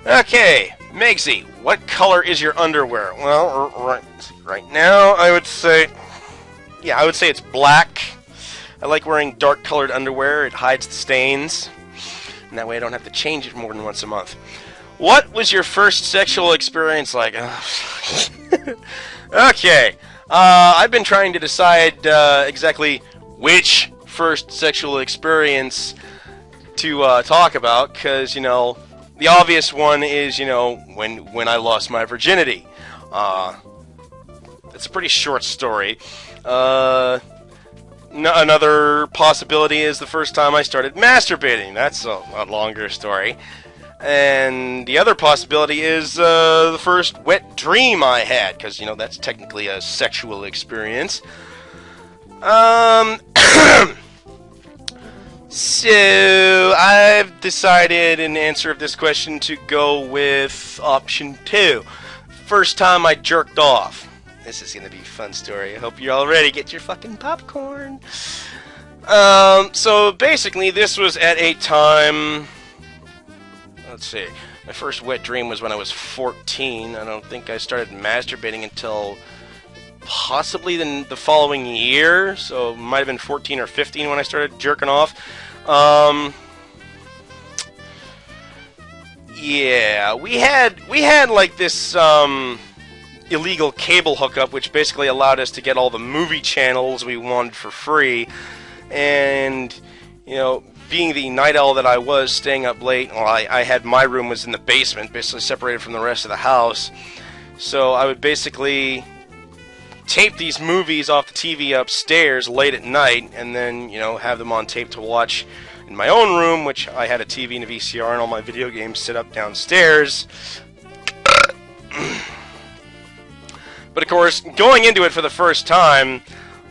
Okay, Megsie, what color is your underwear? Well, right now, I would say it's black. I like wearing dark-colored underwear. It hides the stains, and that way I don't have to change it more than once a month. What was your first sexual experience like? Okay, I've been trying to decide exactly which first sexual experience to talk about, because, you know, the obvious one is, you know, when I lost my virginity. It's a pretty short story. Another possibility is the first time I started masturbating. That's a longer story. And the other possibility is the first wet dream I had, because, you know, that's technically a sexual experience. So, I've decided in answer of this question to go with option 2. First time I jerked off. This is going to be a fun story. I hope you're all ready. Get your fucking popcorn. So, basically, this was at a time... Let's see. My first wet dream was when I was 14. I don't think I started masturbating until possibly the following year. So it might have been 14 or 15 when I started jerking off. Yeah, we had like this illegal cable hookup, which basically allowed us to get all the movie channels we wanted for free. And, you know, being the night owl that I was, staying up late, well, I had my room was in the basement, basically separated from the rest of the house. So I would basically tape these movies off the TV upstairs late at night, and then, you know, have them on tape to watch in my own room, which I had a TV and a VCR and all my video games set up downstairs. But of course, going into it for the first time,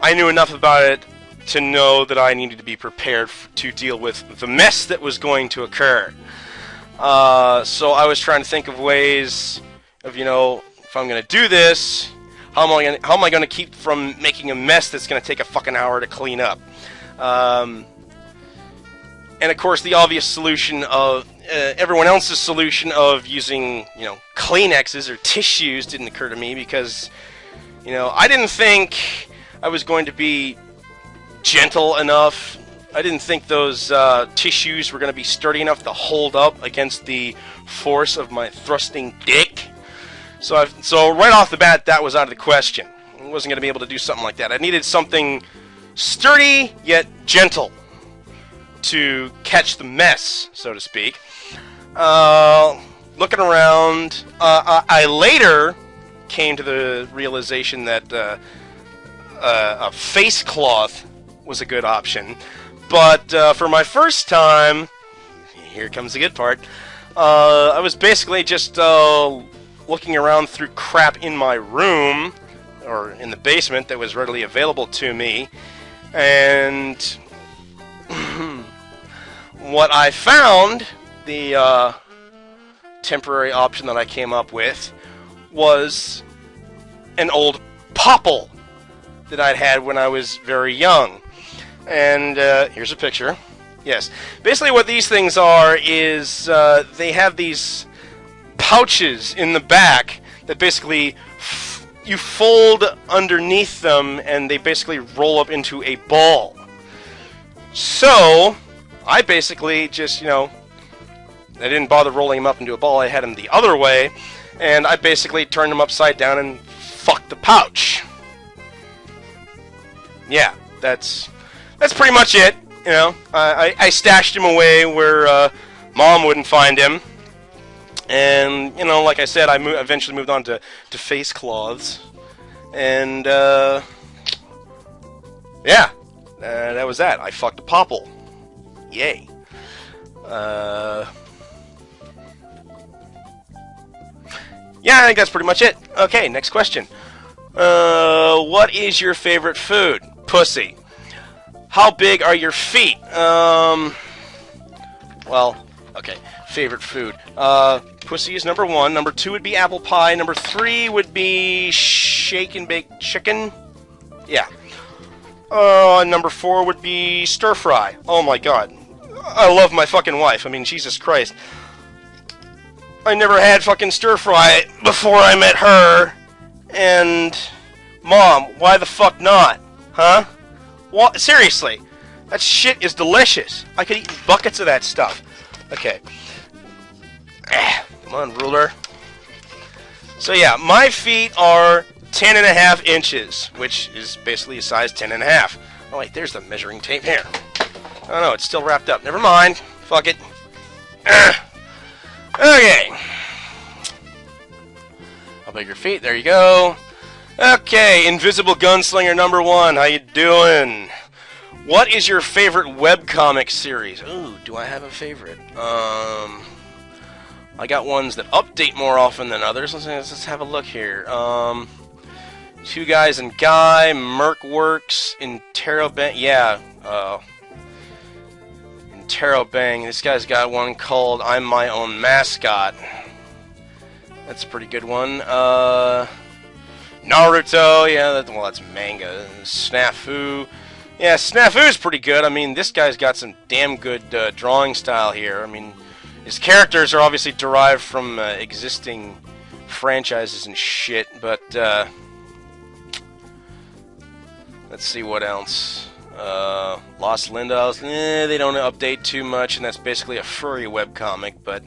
I knew enough about it to know that I needed to be prepared to deal with the mess that was going to occur. So I was trying to think of ways of, you know, if I'm going to do this, how am I going to keep from making a mess that's going to take a fucking hour to clean up? And of course, the obvious solution of everyone else's solution of using, you know, Kleenexes or tissues didn't occur to me, because, you know, I didn't think I was going to be gentle enough. I didn't think those tissues were going to be sturdy enough to hold up against the force of my thrusting dick. So right off the bat, that was out of the question. I wasn't going to be able to do something like that. I needed something sturdy yet gentle to catch the mess, so to speak. Looking around, I later came to the realization that a face cloth was a good option, but for my first time, here comes the good part, I was basically just looking around through crap in my room, or in the basement that was readily available to me, and what I found, the temporary option that I came up with, was an old popple that I'd had when I was very young. And here's a picture. Yes. Basically what these things are is they have these pouches in the back that basically you fold underneath them, and they basically roll up into a ball. So I basically just, you know, I didn't bother rolling them up into a ball. I had them the other way, and I basically turned them upside down and fucked the pouch. Yeah, that's pretty much it. You know, I stashed him away where Mom wouldn't find him, and, you know, like I said, I eventually moved on to face cloths, and yeah, that was that. I fucked a popple. Yay. Yeah, I think that's pretty much it. Okay, next question. What is your favorite food? Pussy. How big are your feet? Well, okay. Favorite food. Pussy is number 1. Number 2 would be apple pie. Number 3 would be shake and bake chicken. Yeah. Number 4 would be stir fry. Oh my god. I love my fucking wife. I mean, Jesus Christ. I never had fucking stir fry before I met her. And Mom, why the fuck not? Huh? What? Seriously, that shit is delicious. I could eat buckets of that stuff. Okay. Come on, ruler. So yeah, my feet are 10.5 inches, which is basically a size 10.5. Oh wait, there's the measuring tape here. Oh no, it's still wrapped up. Never mind. Fuck it. Okay. How big your feet? There you go. Okay, Invisible Gunslinger number 1. How you doing? What is your favorite webcomic series? Ooh, do I have a favorite? I got ones that update more often than others. Let's have a look here. Two Guys and Guy, Mercworks, Interrobang. Yeah, Interrobang. This guy's got one called I'm My Own Mascot. That's a pretty good one. Naruto, yeah, well, that's manga. Snafu. Yeah, Snafu's pretty good. I mean, this guy's got some damn good drawing style here. I mean, his characters are obviously derived from existing franchises and shit, but, let's see what else. Los Lindos, they don't update too much, and that's basically a furry webcomic, but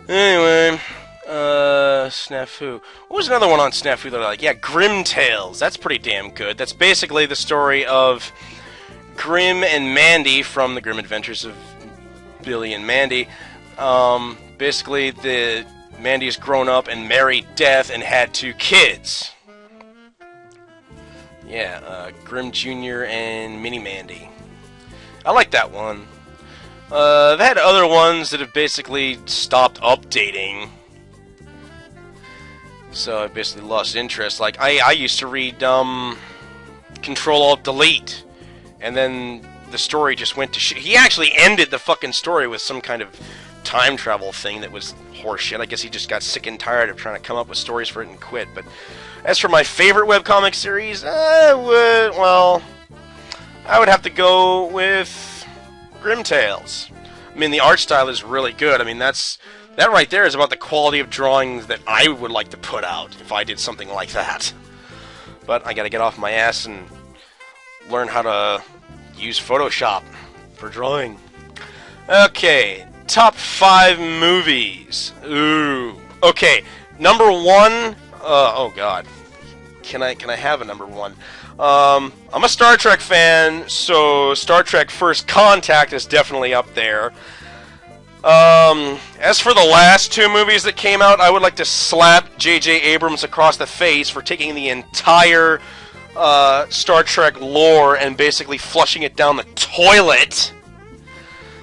anyway, Snafu. What was another one on Snafu that I like? Yeah, Grim Tales. That's pretty damn good. That's basically the story of Grim and Mandy from the Grim Adventures of Billy and Mandy. Basically, Mandy's grown up and married Death and had 2 kids. Yeah, Grim Jr. and Mini Mandy. I like that one. They had other ones that have basically stopped updating. So I basically lost interest. Like, I used to read, Control-Alt-Delete. And then the story just went to shit. He actually ended the fucking story with some kind of time travel thing that was horseshit. I guess he just got sick and tired of trying to come up with stories for it and quit. But as for my favorite webcomic series, I would have to go with Grim Tales. I mean, the art style is really good. I mean, that right there is about the quality of drawings that I would like to put out if I did something like that. But I gotta get off my ass and learn how to use Photoshop for drawing. Okay, top 5 movies. Ooh. Okay, number 1. Oh God, can I have a number 1? I'm a Star Trek fan, so Star Trek First Contact is definitely up there. As for the last 2 movies that came out, I would like to slap J.J. Abrams across the face for taking the entire Star Trek lore and basically flushing it down the toilet.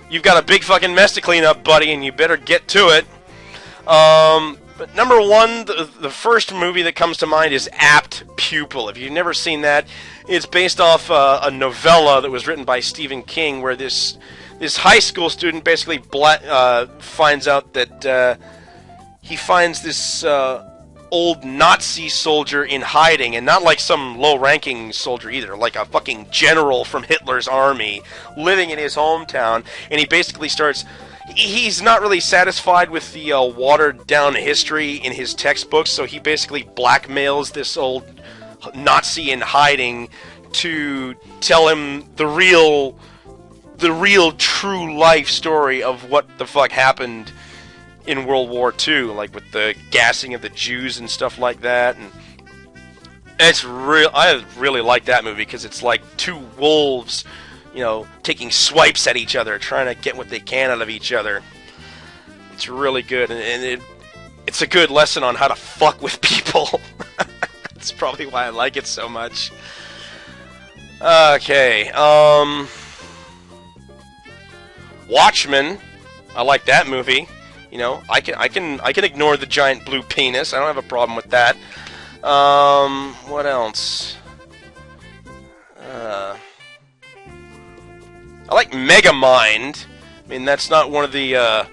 You've got a big fucking mess to clean up, buddy, and you better get to it. But number 1, the first movie that comes to mind is Apt Pupil. If you've never seen that, it's based off a novella that was written by Stephen King, where this high school student basically finds out that he finds this old Nazi soldier in hiding, and not like some low-ranking soldier either, like a fucking general from Hitler's army living in his hometown, and he basically starts... He's not really satisfied with the watered-down history in his textbooks, so he basically blackmails this old Nazi in hiding to tell him the real true life story of what the fuck happened in World War II, like with the gassing of the Jews and stuff like that. And it's real. I really like that movie because it's like 2 wolves, you know, taking swipes at each other, trying to get what they can out of each other. It's really good, and it's a good lesson on how to fuck with people. That's probably why I like it so much. Okay, Watchmen. I like that movie. You know, I can ignore the giant blue penis. I don't have a problem with that. What else? I like Megamind. I mean, that's not one of the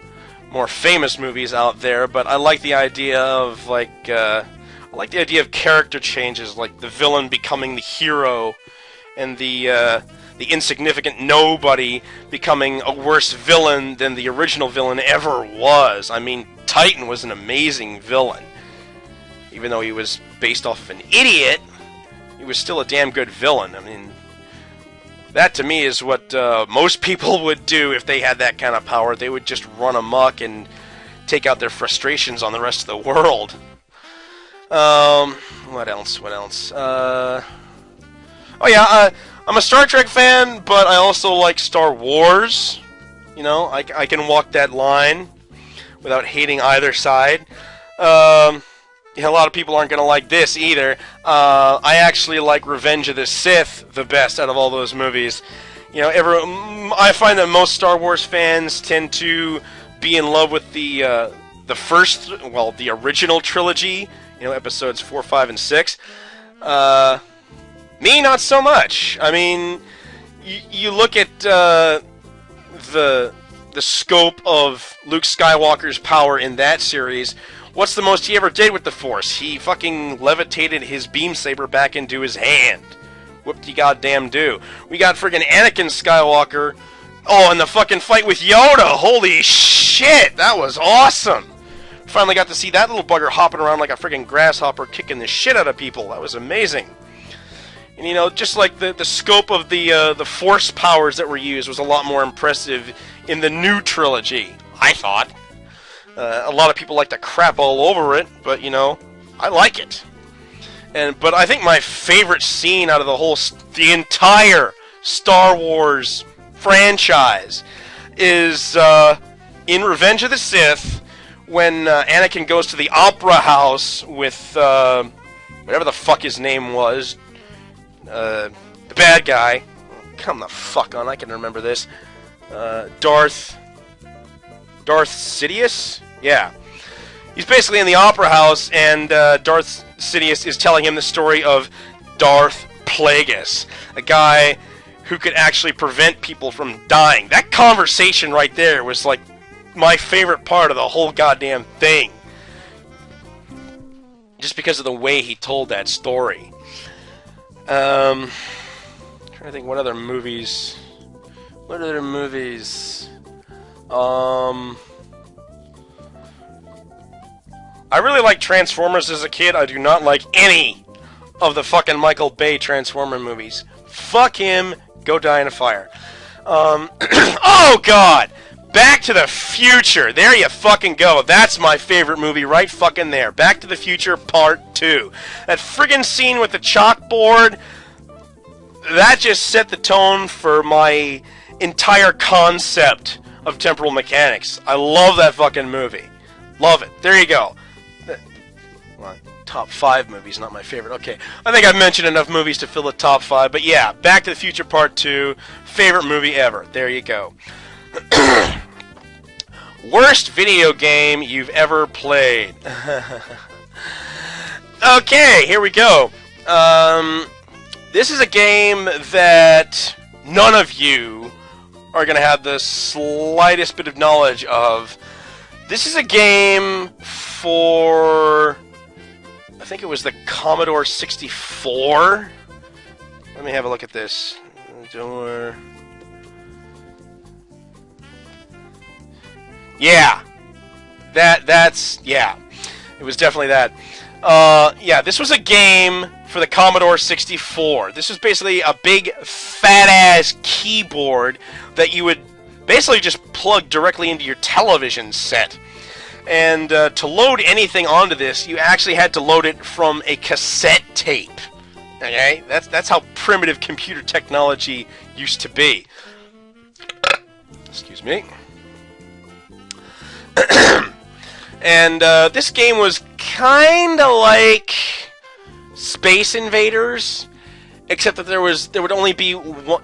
more famous movies out there, but I like the idea of I like the idea of character changes, like the villain becoming the hero, and the the insignificant nobody becoming a worse villain than the original villain ever was. I mean, Titan was an amazing villain. Even though he was based off of an idiot, he was still a damn good villain. I mean, that to me is what most people would do if they had that kind of power. They would just run amok and take out their frustrations on the rest of the world. What else? Oh yeah, I'm a Star Trek fan, but I also like Star Wars. You know, I can walk that line without hating either side. Yeah, a lot of people aren't going to like this either. I actually like Revenge of the Sith the best out of all those movies. You know, I find that most Star Wars fans tend to be in love with the original trilogy. You know, episodes 4, 5, and 6. Me, not so much. I mean, you look at the scope of Luke Skywalker's power in that series. What's the most he ever did with the Force? He fucking levitated his beam saber back into his hand. Whoop-de-goddamn do. We got friggin' Anakin Skywalker. Oh, and the fucking fight with Yoda. Holy shit, that was awesome. Finally got to see that little bugger hopping around like a friggin' grasshopper, kicking the shit out of people. That was amazing. And you know, just like the scope of the Force powers that were used was a lot more impressive in the new trilogy, I thought. A lot of people like to crap all over it, but you know, I like it. But I think my favorite scene out of the entire Star Wars franchise is in Revenge of the Sith, when Anakin goes to the Opera House with whatever the fuck his name was, the bad guy. Come the fuck on, I can remember this. Darth Sidious? Yeah. He's basically in the Opera House, and Darth Sidious is telling him the story of Darth Plagueis, a guy who could actually prevent people from dying. That conversation right there was like my favorite part of the whole goddamn thing. Just because of the way he told that story. Trying to think what other movies. I really liked Transformers as a kid. I do not like any of the fucking Michael Bay Transformer movies. Fuck him. Go die in a fire. Oh god! Back to the Future. There you fucking go. That's my favorite movie right fucking there. Back to the Future Part 2. That friggin' scene with the chalkboard, that just set the tone for my entire concept of temporal mechanics. I love that fucking movie. Love it. There you go. Well, top 5 movies, not my favorite. Okay, I think I've mentioned enough movies to fill the top 5, but yeah, Back to the Future Part 2, favorite movie ever. There you go. Worst video game you've ever played. Okay, here we go. This is a game that none of you are going to have the slightest bit of knowledge of. This is a game for, I think it was the Commodore 64. Let me have a look at this. Yeah. Yeah. It was definitely that. Yeah, this was a game for the Commodore 64. This was basically a big, fat-ass keyboard that you would basically just plug directly into your television set. And to load anything onto this, you actually had to load it from a cassette tape. Okay? That's how primitive computer technology used to be. Excuse me. And this game was kind of like Space Invaders, except that there would only be one.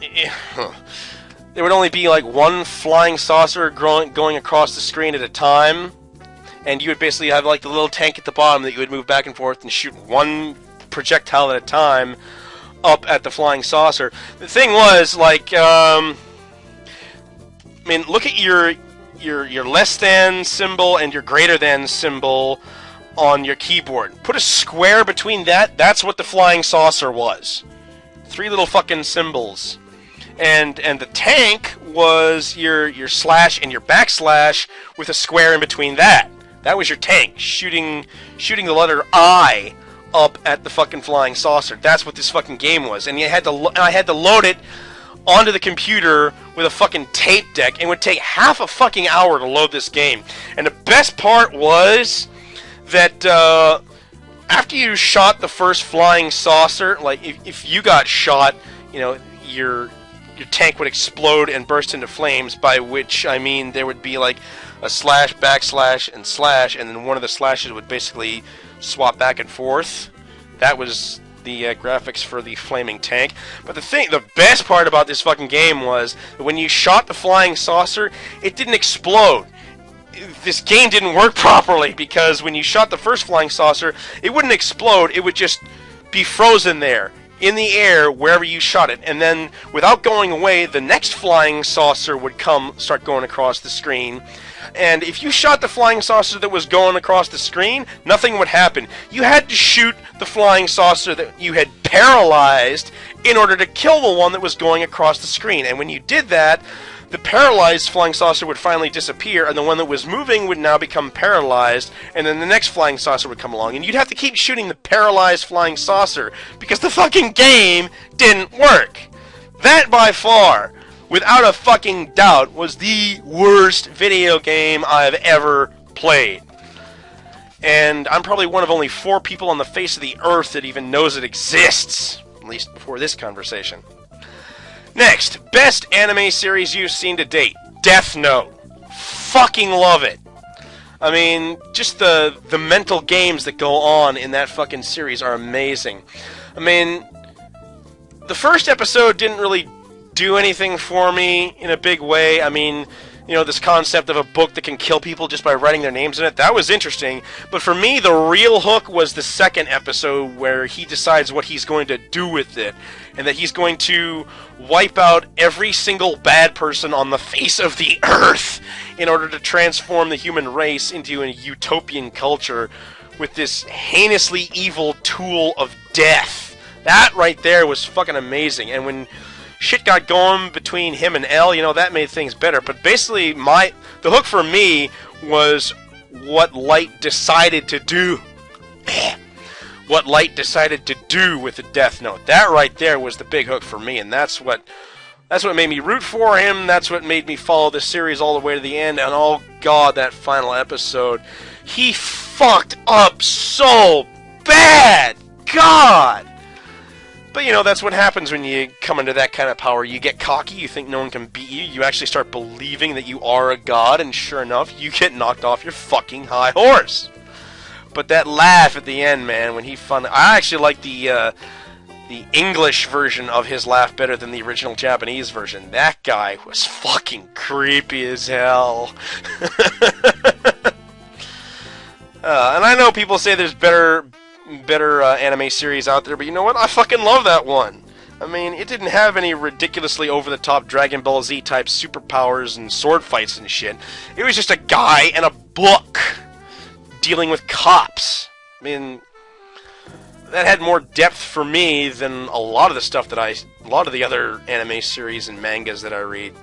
There would only be like one flying saucer going across the screen at a time, and you would basically have like the little tank at the bottom that you would move back and forth and shoot one projectile at a time up at the flying saucer. The thing was, like, I mean, look at your less than symbol and your greater than symbol on your keyboard. Put a square between that. That's what the flying saucer was. 3 little fucking symbols. And the tank was your slash and your backslash with a square in between that. That was your tank, shooting the letter I up at the fucking flying saucer. That's what this fucking game was. And I had to load it onto the computer with a fucking tape deck, and it would take half a fucking hour to load this game. And the best part was that after you shot the first flying saucer, like if you got shot, you know, your tank would explode and burst into flames, by which I mean there would be like a slash, backslash, and slash, and then one of the slashes would basically swap back and forth. That was the graphics for the flaming tank. But the best part about this fucking game was that when you shot the flying saucer, it didn't explode. This game didn't work properly, because when you shot the first flying saucer, it wouldn't explode, it would just be frozen there in the air wherever you shot it, and then without going away, the next flying saucer would start going across the screen. And if you shot the flying saucer that was going across the screen, nothing would happen. You had to shoot the flying saucer that you had paralyzed in order to kill the one that was going across the screen. And when you did that, the paralyzed flying saucer would finally disappear, and the one that was moving would now become paralyzed, and then the next flying saucer would come along, and you'd have to keep shooting the paralyzed flying saucer, because the fucking game didn't work. That, by far, without a fucking doubt, was the worst video game I've ever played. And I'm probably one of only 4 people on the face of the earth that even knows it exists, at least before this conversation. Next, best anime series you've seen to date. Death Note. Fucking love it. I mean, just the mental games that go on in that fucking series are amazing. I mean, the first episode didn't really do anything for me in a big way. I mean, you know, this concept of a book that can kill people just by writing their names in it, that was interesting. But for me, the real hook was the second episode, where he decides what he's going to do with it, and that he's going to wipe out every single bad person on the face of the earth in order to transform the human race into a utopian culture with this heinously evil tool of death. That right there was fucking amazing. And when shit got going between him and Elle, you know, that made things better. But basically, the hook for me was what Light decided to do. What Light decided to do with the Death Note. That right there was the big hook for me, and that's what made me root for him. That's what made me follow the series all the way to the end. And oh god, that final episode, he fucked up so bad. God. But, you know, that's what happens when you come into that kind of power. You get cocky, you think no one can beat you, you actually start believing that you are a god, and sure enough, you get knocked off your fucking high horse. But that laugh at the end, man, when I actually like the English version of his laugh better than the original Japanese version. That guy was fucking creepy as hell. And I know people say there's better anime series out there, but you know what? I fucking love that one. I mean, it didn't have any ridiculously over-the-top Dragon Ball Z type superpowers and sword fights and shit. It was just a guy and a book dealing with cops. I mean, that had more depth for me than a lot of the other anime series and mangas that I read.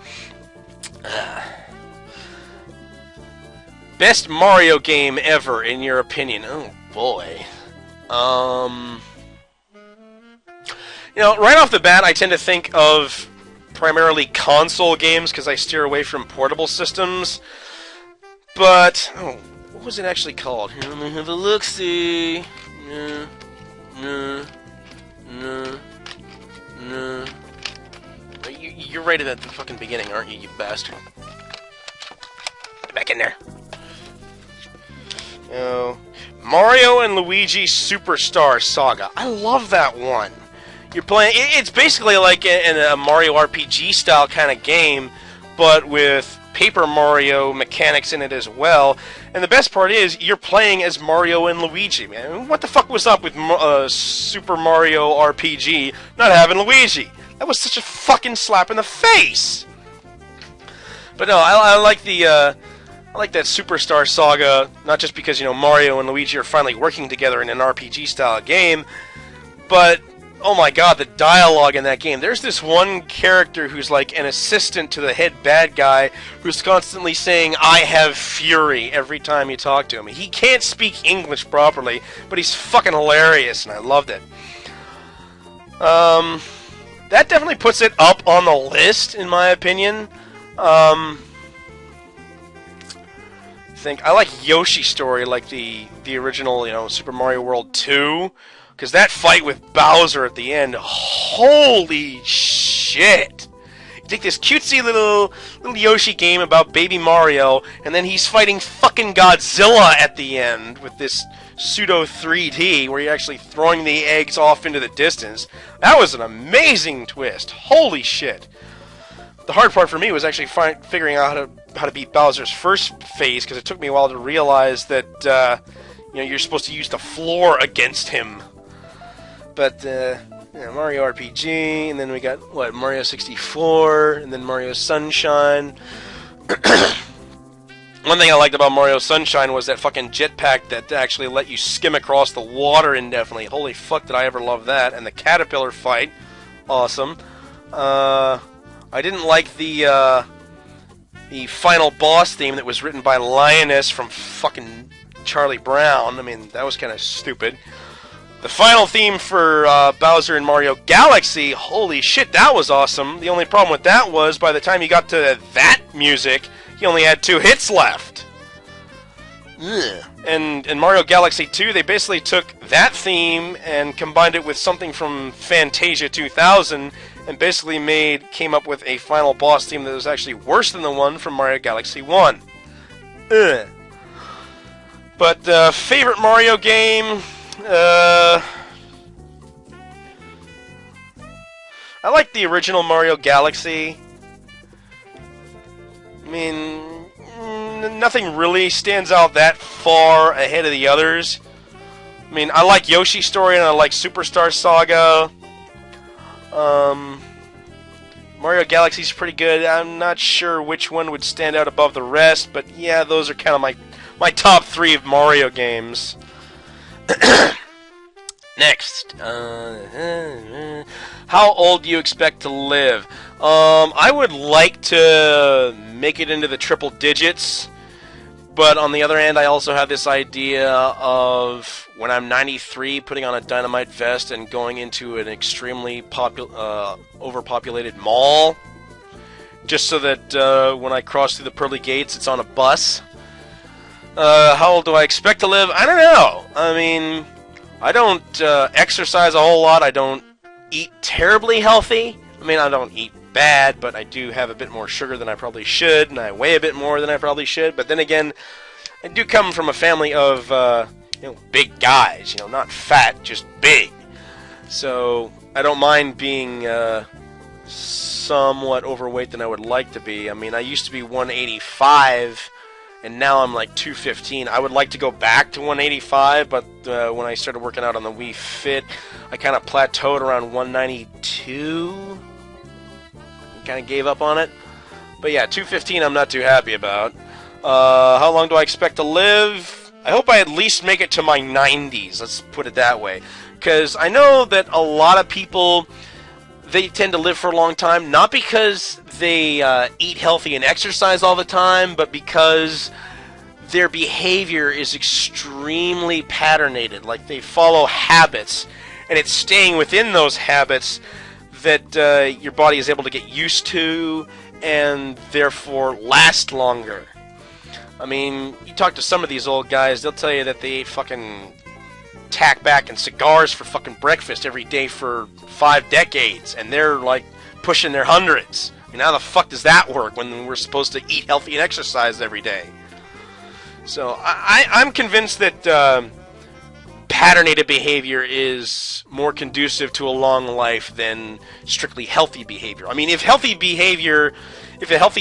Best Mario game ever, in your opinion? Oh boy. You know, right off the bat, I tend to think of primarily console games because I steer away from portable systems. But what was it actually called? Here, let me have a look-see. You're rated at the fucking beginning, aren't you, you bastard? Get back in there. Oh, Mario and Luigi Superstar Saga. I love that one. You're playing. It's basically like a Mario RPG style kind of game, but with Paper Mario mechanics in it as well. And the best part is, you're playing as Mario and Luigi, man. What the fuck was up with Super Mario RPG not having Luigi? That was such a fucking slap in the face! But no, I like the, I like that Superstar Saga, not just because, you know, Mario and Luigi are finally working together in an RPG-style game, but oh my god, the dialogue in that game. There's this one character who's like an assistant to the head bad guy who's constantly saying, "I have fury," every time you talk to him. He can't speak English properly, but he's fucking hilarious, and I loved it. That definitely puts it up on the list, in my opinion. I like Yoshi's story, like the original, Super Mario World 2, because that fight with Bowser at the end, holy shit! You take this cutesy little Yoshi game about Baby Mario, and then he's fighting fucking Godzilla at the end with this pseudo 3D where you're actually throwing the eggs off into the distance. That was an amazing twist. Holy shit! The hard part for me was actually figuring out how to beat Bowser's first phase, because it took me a while to realize that you're supposed to use the floor against him. But Mario RPG, and then we got Mario 64, and then Mario Sunshine. One thing I liked about Mario Sunshine was that fucking jetpack that actually let you skim across the water indefinitely. Holy fuck, did I ever love that. And the caterpillar fight, awesome. I didn't like the final boss theme that was written by Lioness from fucking Charlie Brown. I mean, that was kind of stupid. The final theme for Bowser in Mario Galaxy, holy shit, that was awesome. The only problem with that was, by the time you got to that music, he only had 2 hits left. Ugh. And in Mario Galaxy 2, they basically took that theme and combined it with something from Fantasia 2000, and basically came up with a final boss theme that was actually worse than the one from Mario Galaxy 1. Ugh. But favorite Mario game? I like the original Mario Galaxy. I mean, nothing really stands out that far ahead of the others. I mean, I like Yoshi's Story and I like Superstar Saga. Mario Galaxy's pretty good. I'm not sure which one would stand out above the rest, but yeah, those are kind of my top 3 of Mario games. Next, how old do you expect to live? I would like to make it into the triple digits, but on the other hand, I also have this idea of when I'm 93, putting on a dynamite vest and going into an extremely overpopulated mall, just so that when I cross through the pearly gates, it's on a bus. How old do I expect to live? I don't know. I mean, I don't exercise a whole lot. I don't eat terribly healthy. I mean, I don't eat bad, but I do have a bit more sugar than I probably should, and I weigh a bit more than I probably should. But then again, I do come from a family of big guys. Not fat, just big. So I don't mind being somewhat overweight than I would like to be. I mean, I used to be 185. And now I'm like 215. I would like to go back to 185, but when I started working out on the Wii Fit, I kind of plateaued around 192. Kind of gave up on it. But yeah, 215 I'm not too happy about. How long do I expect to live? I hope I at least make it to my 90s, let's put it that way. Because I know that a lot of people, they tend to live for a long time, not because they eat healthy and exercise all the time, but because their behavior is extremely patternated. Like, they follow habits, and it's staying within those habits that your body is able to get used to, and therefore last longer. I mean, you talk to some of these old guys, they'll tell you that they ate fucking tackback and cigars for fucking breakfast every day for 5 decades, and they're like pushing their hundreds. I mean, how the fuck does that work when we're supposed to eat healthy and exercise every day? So I'm convinced that patternated behavior is more conducive to a long life than strictly healthy behavior. I mean, if a healthy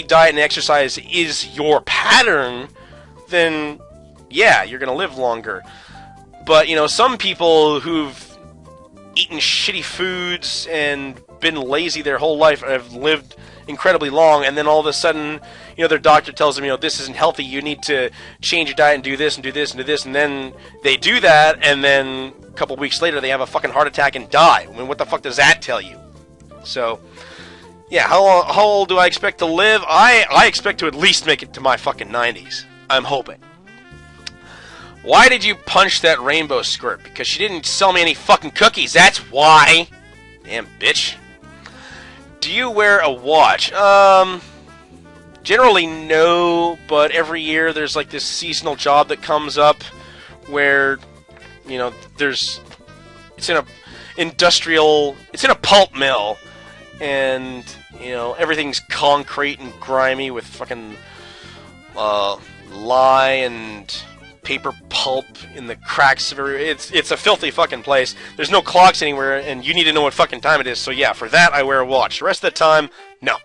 diet and exercise is your pattern, then yeah, you're going to live longer. But, some people who've eaten shitty foods and been lazy their whole life have lived incredibly long, and then all of a sudden, their doctor tells them, this isn't healthy, you need to change your diet and do this and do this and do this, and then they do that, and then a couple weeks later they have a fucking heart attack and die. I mean, what the fuck does that tell you? So, yeah, how old do I expect to live? I expect to at least make it to my fucking 90s. I'm hoping. Why did you punch that rainbow skirt? Because she didn't sell me any fucking cookies, that's why! Damn bitch. Do you wear a watch? Generally no, but every year there's like this seasonal job that comes up where, it's in a pulp mill, and, everything's concrete and grimy with fucking, lye and paper pulp in the cracks of everywhere. It's a filthy fucking place. There's no clocks anywhere, and you need to know what fucking time it is. So yeah, for that I wear a watch. The rest of the time, no.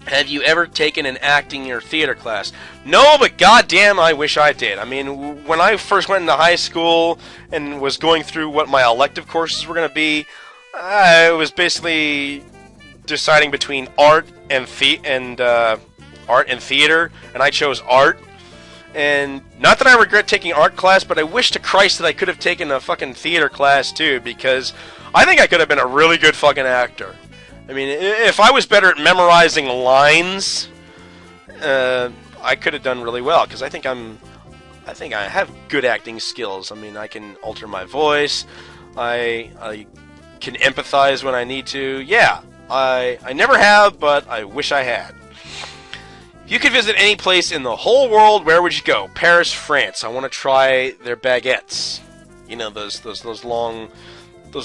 Have you ever taken an acting or theater class? No, but goddamn, I wish I did. I mean, when I first went into high school and was going through what my elective courses were going to be, I was basically deciding between art and theater, and I chose art. And not that I regret taking art class, but I wish to Christ that I could have taken a fucking theater class too, because I think I could have been a really good fucking actor. I mean, if I was better at memorizing lines, I could have done really well, because I think I have good acting skills. I mean, I can alter my voice, I can empathize when I need to. Yeah, I never have, but I wish I had. If you could visit any place in the whole world, where would you go? Paris, France. I want to try their baguettes. Those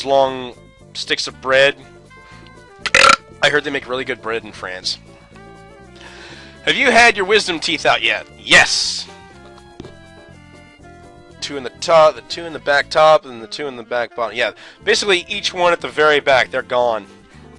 long sticks of bread. I heard they make really good bread in France. Have you had your wisdom teeth out yet? Yes. 2 in the top, the 2 in the back top, and the 2 in the back bottom. Yeah, basically each one at the very back, they're gone.